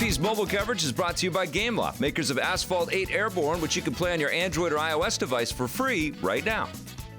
AP's mobile coverage is brought to you by Gameloft, makers of Asphalt 8 Airborne, which you can play on your Android or iOS device for free right now.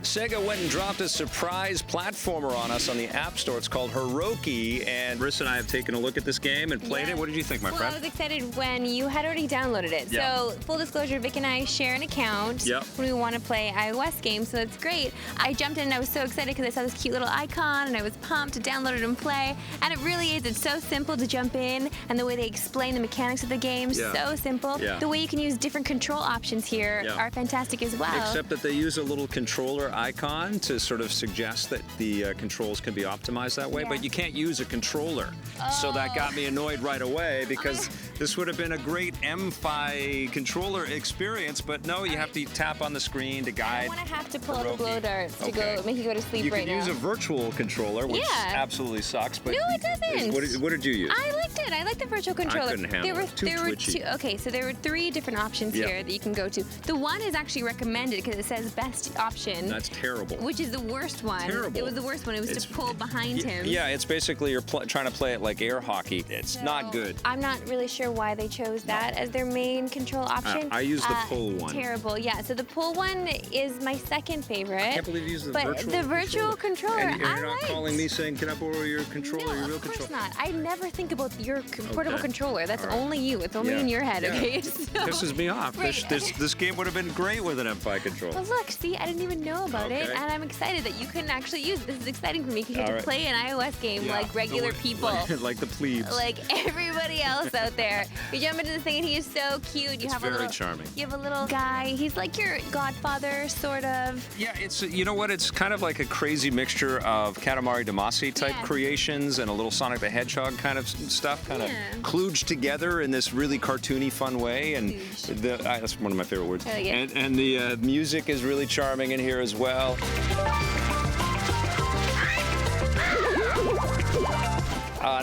Sega went and dropped a surprise platformer on us on the App Store. It's called Heroki, and Marissa and I have taken a look at this game and played it. What did you think, my friend? Well, I was excited when you had already downloaded it. Yeah. So, full disclosure, Vic and I share an account when we want to play iOS games, so that's great. I jumped in and I was so excited because I saw this cute little icon, and I was pumped to download it and play. And it really is. It's so simple to jump in, and the way they explain the mechanics of the game, so simple. The way you can use different control options here are fantastic as well. Except that they use a little controller icon to sort of suggest that the controls can be optimized that way, but you can't use a controller. So that got me annoyed right away because this would have been a great MFi controller experience, but no, you have to tap on the screen to guide. I want to have to pull out the blow darts to go make you go to sleep right now. You can use a virtual controller, which absolutely sucks. But no, it doesn't. What did you use? I liked it. I liked the virtual controller. I couldn't handle it. Too twitchy. So there were 3 different options here that you can go to. The one is actually recommended because it says best option. That's terrible. Which is the worst one. Terrible. It was the worst one. It was to pull behind him. Yeah, it's basically you're trying to play it like air hockey. It's not good. I'm not really sure why they chose that as their main control option. I use the pull one. Terrible. Yeah. So the pull one is my second favorite. I can't believe you use the virtual. But the virtual controller, and you're not calling me saying, "Can I borrow your controller, your real controller?" No, of course not. I never think about your portable controller. That's only you. It's only in your head. Okay. So, pisses me off. This game would have been great with an MFi controller. Well, look, see, I didn't even know about it, and I'm excited that you can actually use it. This is exciting for me because you have to play an iOS game like regular people. Like the plebes. Like everybody else out there. You jump into this thing and he is so cute. It's very charming. You have a little guy. He's like your godfather, sort of. Yeah, it's, you know what? It's kind of like a crazy mixture of Katamari Damacy type creations and a little Sonic the Hedgehog kind of stuff, kind of kludged together in this really cartoony, fun way. And that's one of my favorite words. And the music is really charming in here as well.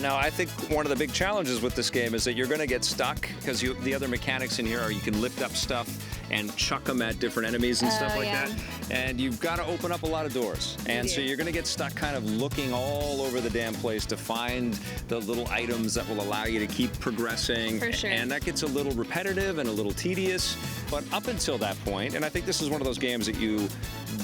Now, I think one of the big challenges with this game is that you're going to get stuck because the other mechanics in here are you can lift up stuff and chuck them at different enemies and stuff like that. And you've got to open up a lot of doors. And so you're going to get stuck kind of looking all over the damn place to find the little items that will allow you to keep progressing. For sure. And that gets a little repetitive and a little tedious. But up until that point, and I think this is one of those games that you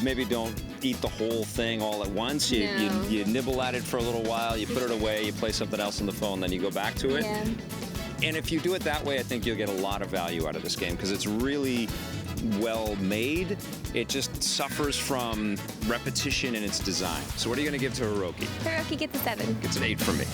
maybe don't eat the whole thing all at once. You nibble at it for a little while, you put it away, you play something else on the phone, then you go back to it. And if you do it that way, I think you'll get a lot of value out of this game because it's really well made. It just suffers from repetition in its design. So what are you going to give to Heroki? Heroki gets a 7. Gets an 8 from me.